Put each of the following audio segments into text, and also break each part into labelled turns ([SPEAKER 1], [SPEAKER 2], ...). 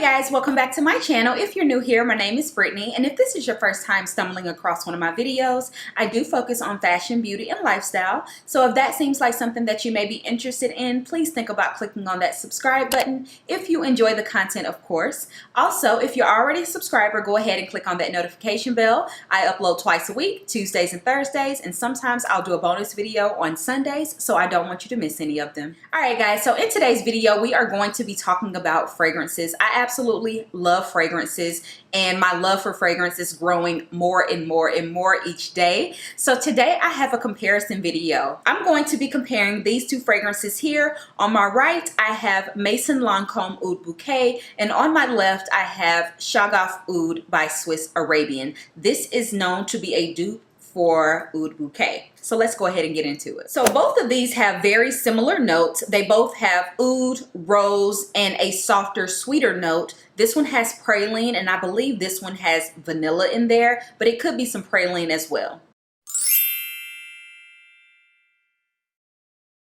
[SPEAKER 1] Hi guys, welcome back to my channel. If you're new here, my name is Brittany, and if this is your first time stumbling across one of my videos, I do focus on fashion, beauty, and lifestyle. So if that seems like something that you may be interested in, please think about clicking on that subscribe button if you enjoy the content, of course. Also, if you're already a subscriber, go ahead and click on that notification bell. I upload twice a week, Tuesdays and Thursdays, and sometimes I'll do a bonus video on Sundays, so I don't want you to miss any of them. Alright guys, so in today's video, we are going to be talking about fragrances. I absolutely love fragrances, and my love for fragrance is growing more and more and more each day. So today I have a comparison video. I'm going to be comparing these two fragrances here. On my right, I have Lancome Oud Bouquet, and on my left, I have Shaghaf Oud by Swiss Arabian. This is known to be a dupe for Oud Bouquet. So let's go ahead and get into it. So both of these have very similar notes. They both have oud, rose, and a softer, sweeter note. This one has praline, and I believe this one has vanilla in there, but it could be some praline as well.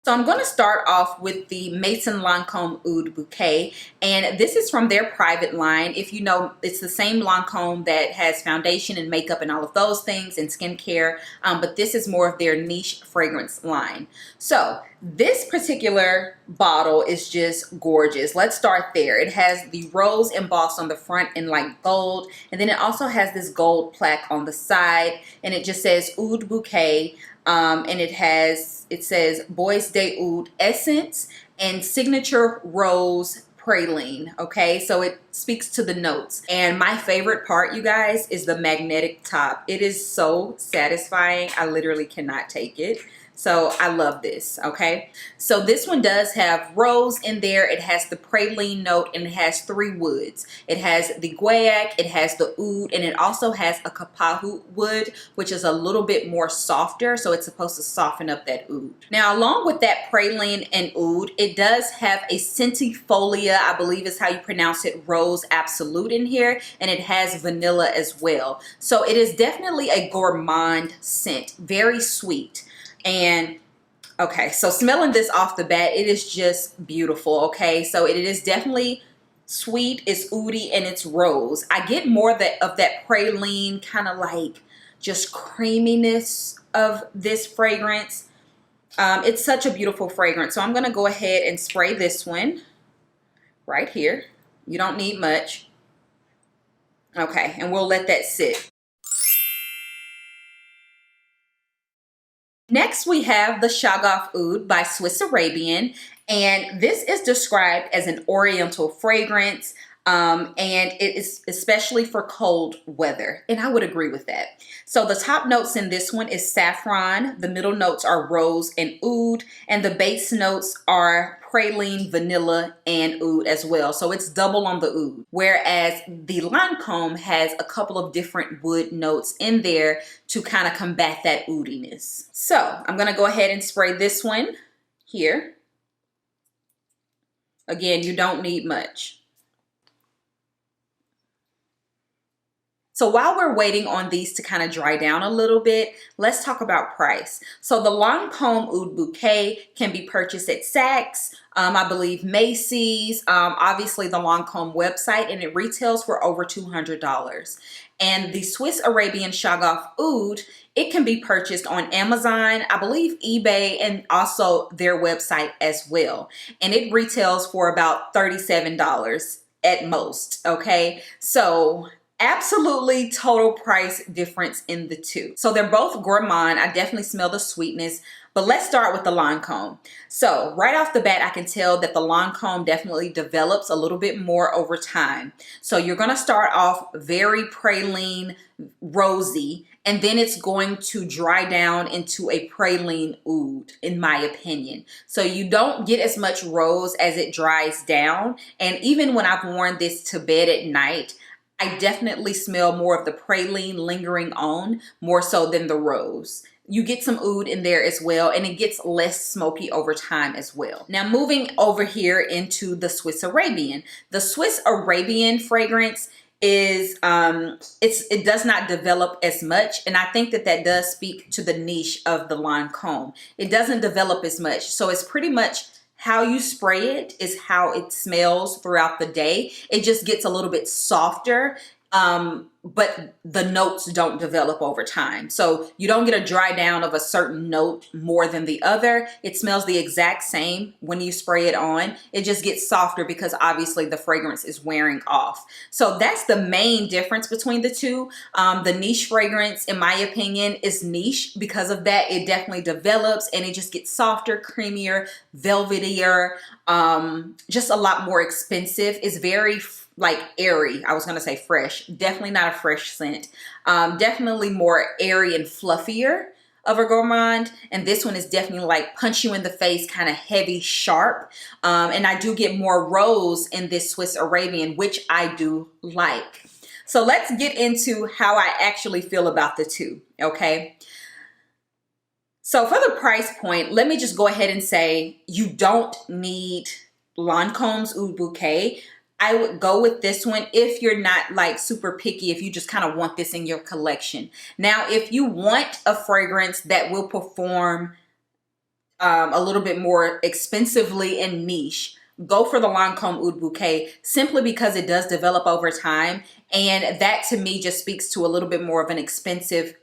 [SPEAKER 1] So I'm going to start off with the Lancome Oud Bouquet, and this is from their private line. If you know, it's the same Lancome that has foundation and makeup and all of those things and skincare, but this is more of their niche fragrance line. So this particular bottle is just gorgeous. Let's start there. It has the rose embossed on the front in like gold, and then it also has this gold plaque on the side, and it just says Oud Bouquet. And it says Bois de Oud Essence and Signature Rose Praline. Okay, so it speaks to the notes. And my favorite part, you guys, is the magnetic top. It is so satisfying. I literally cannot take it. So I love this, okay? So this one does have rose in there. It has the praline note, and it has 3 woods. It has the guaiac, it has the oud, and it also has a kapahu wood, which is a little bit more softer, so it's supposed to soften up that oud. Now, along with that praline and oud, it does have a centifolia, I believe is how you pronounce it, rose absolute in here, and it has vanilla as well. So it is definitely a gourmand scent, very sweet. And okay, so smelling this off the bat, it is just beautiful. Okay, so it is definitely sweet, it's oudy, and it's rose. I get more of that praline kind of like just creaminess of this fragrance. It's such a beautiful fragrance. So I'm going to go ahead and spray this one right here. You don't need much. Okay, and we'll let that sit. Next, we have the Shaghaf Oud by Swiss Arabian, and this is described as an oriental fragrance, and it is especially for cold weather, and I would agree with that. So the top notes in this one is saffron, the middle notes are rose and oud, and the base notes are praline, vanilla, and oud as well. So it's double on the oud. Whereas the Lancome has a couple of different wood notes in there to kind of combat that oudiness. So I'm going to go ahead and spray this one here. Again, you don't need much. So while we're waiting on these to kind of dry down a little bit, let's talk about price. So the Lancome Oud Bouquet can be purchased at Saks, I believe Macy's, obviously the Lancome website, and it retails for over $200. And the Swiss Arabian Shaghaf Oud, it can be purchased on Amazon, I believe eBay, and also their website as well. And it retails for about $37 at most, okay? So absolutely total price difference in the two. So they're both gourmand. I definitely smell the sweetness, but let's start with the Lancome. So right off the bat, I can tell that the Lancome definitely develops a little bit more over time. So you're going to start off very praline, rosy, and then it's going to dry down into a praline oud, in my opinion. So you don't get as much rose as it dries down. And even when I've worn this to bed at night, I definitely smell more of the praline lingering on, more so than the rose. You get some oud in there as well, and it gets less smoky over time as well. Now moving over here into the Swiss Arabian. The Swiss Arabian fragrance is it does not develop as much, and I think that does speak to the niche of the Lancome. It doesn't develop as much, so it's pretty much how you spray it is how it smells throughout the day. It just gets a little bit softer, but the notes don't develop over time. So you don't get a dry down of a certain note more than the other. It smells the exact same when you spray it on. It just gets softer because obviously the fragrance is wearing off. So that's the main difference between the two. The niche fragrance, in my opinion, is niche. Because of that, it definitely develops and it just gets softer, creamier, velvetier, just a lot more expensive. It's very like airy. I was gonna say fresh. Definitely not a fresh scent. Definitely more airy and fluffier of a gourmand. And this one is definitely like punch you in the face, kind of heavy, sharp. And I do get more rose in this Swiss Arabian, which I do like. So let's get into how I actually feel about the two, okay? So for the price point, let me just go ahead and say you don't need Lancome's Oud Bouquet. I would go with this one if you're not like super picky, if you just kind of want this in your collection. Now, if you want a fragrance that will perform a little bit more expensively and niche, go for the Lancome Oud Bouquet, simply because it does develop over time. And that to me just speaks to a little bit more of an expensive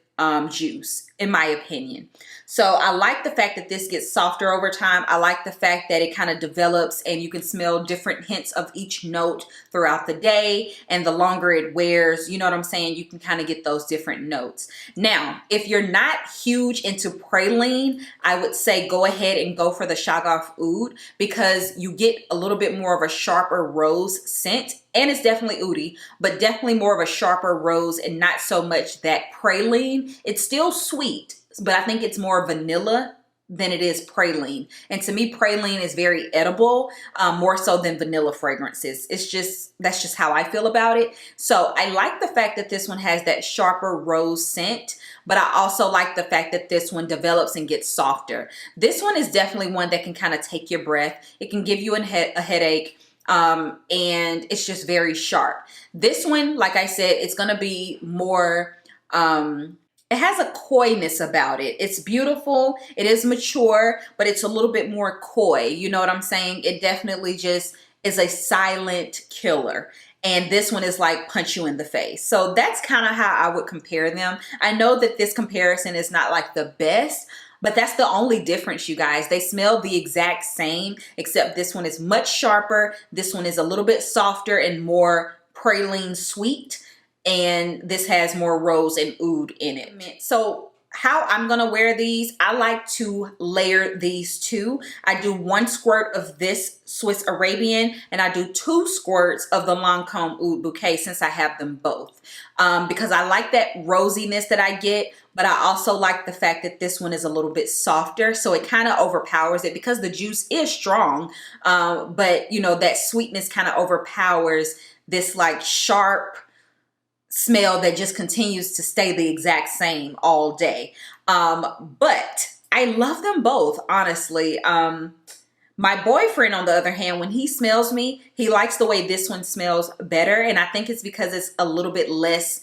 [SPEAKER 1] juice, in my opinion. So I like the fact that this gets softer over time. I like the fact that it kind of develops and you can smell different hints of each note throughout the day. And the longer it wears, you know what I'm saying, you can kind of get those different notes. Now, if you're not huge into praline, I would say go ahead and go for the Shaghaf Oud, because you get a little bit more of a sharper rose scent. And it's definitely oudy, but definitely more of a sharper rose and not so much that praline. It's still sweet, but I think it's more vanilla than it is praline. And to me, praline is very edible, more so than vanilla fragrances. That's just how I feel about it. So I like the fact that this one has that sharper rose scent, but I also like the fact that this one develops and gets softer. This one is definitely one that can kind of take your breath. It can give you a headache. And it's just very sharp. This one, like I said, it's gonna be more, it has a coyness about it. It's beautiful, it is mature, but it's a little bit more coy. You know what I'm saying? It definitely just is a silent killer. And this one is like punch you in the face. So that's kind of how I would compare them. I know that this comparison is not like the best, but that's the only difference, you guys. They smell the exact same, except this one is much sharper. This one is a little bit softer and more praline sweet. And this has more rose and oud in it. So how I'm gonna wear these, I like to layer these two. I do 1 squirt of this Swiss Arabian and I do 2 squirts of the Lancome Oud Bouquet, since I have them both. Because I like that rosiness that I get, but I also like the fact that this one is a little bit softer, so it kind of overpowers it, because the juice is strong, but you know, that sweetness kind of overpowers this like sharp smell that just continues to stay the exact same all day. But I love them both, honestly. My boyfriend, on the other hand, when he smells me, he likes the way this one smells better. And I think it's because it's a little bit less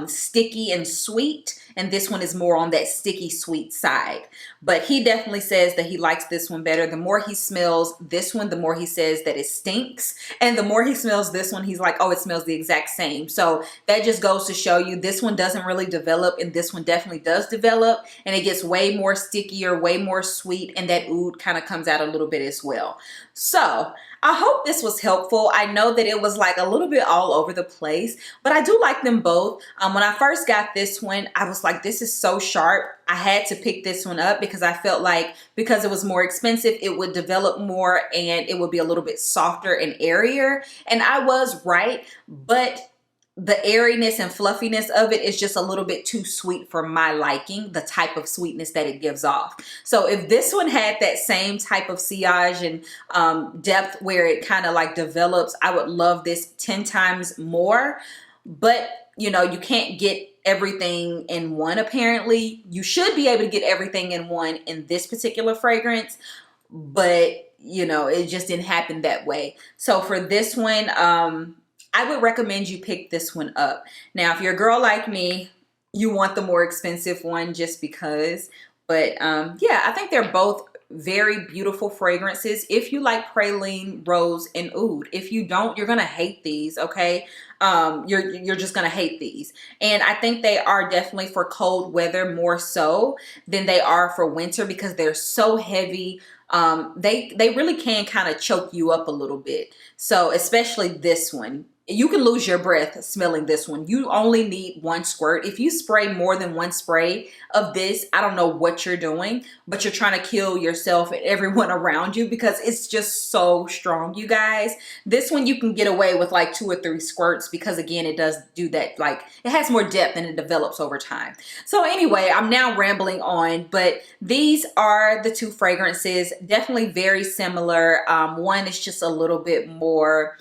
[SPEAKER 1] sticky and sweet, and this one is more on that sticky sweet side. But he definitely says that he likes this one better. The more he smells this one, the more he says that it stinks, and the more he smells this one, he's like, oh, it smells the exact same. So that just goes to show you this one doesn't really develop, and this one definitely does develop, and it gets way more stickier, way more sweet, and that oud kind of comes out a little bit as well. So I hope this was helpful. I know that it was like a little bit all over the place, but I do like them both. When I first got this one, I was like, this is so sharp. I had to pick this one up because I felt like, because it was more expensive, it would develop more and it would be a little bit softer and airier. And I was right, but the airiness and fluffiness of it is just a little bit too sweet for my liking, the type of sweetness that it gives off. So if this one had that same type of sillage and depth where it kind of like develops, I would love this 10 times more. But you know, you can't get everything in one. Apparently you should be able to get everything in one in this particular fragrance, but you know, it just didn't happen that way. So for this one, I would recommend you pick this one up. Now, if you're a girl like me, you want the more expensive one just because. But yeah, I think they're both very beautiful fragrances. If you like praline, rose, and oud. If you don't, you're gonna hate these, okay? You're just gonna hate these. And I think they are definitely for cold weather more so than they are for winter, because they're so heavy. They really can kind of choke you up a little bit. So especially this one. You can lose your breath smelling this one. You only need one squirt. If you spray more than one spray of this, I don't know what you're doing, but you're trying to kill yourself and everyone around you, because it's just so strong, you guys. This one you can get away with like 2 or 3 squirts, because again, it does do that, like it has more depth and it develops over time. So anyway, I'm now rambling on, but these are the 2 fragrances. Definitely very similar. One is just a little bit more,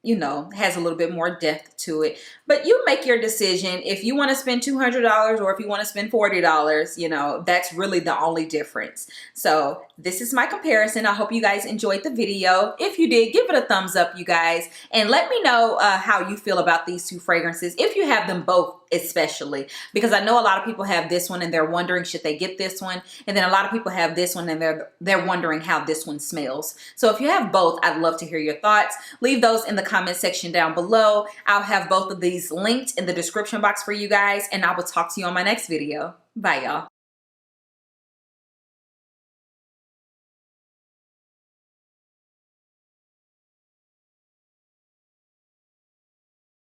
[SPEAKER 1] you know, has a little bit more depth to it. But you make your decision. If you want to spend $200 or if you want to spend $40, you know, that's really the only difference. So this is my comparison. I hope you guys enjoyed the video. If you did, give it a thumbs up, you guys. And let me know how you feel about these 2 fragrances, if you have them both especially. Because I know a lot of people have this one and they're wondering, should they get this one? And then a lot of people have this one and they're wondering how this one smells. So if you have both, I'd love to hear your thoughts. Leave those in the comment section down below. I'll have both of these linked in the description box for you guys, and I will talk to you on my next video. Bye, y'all.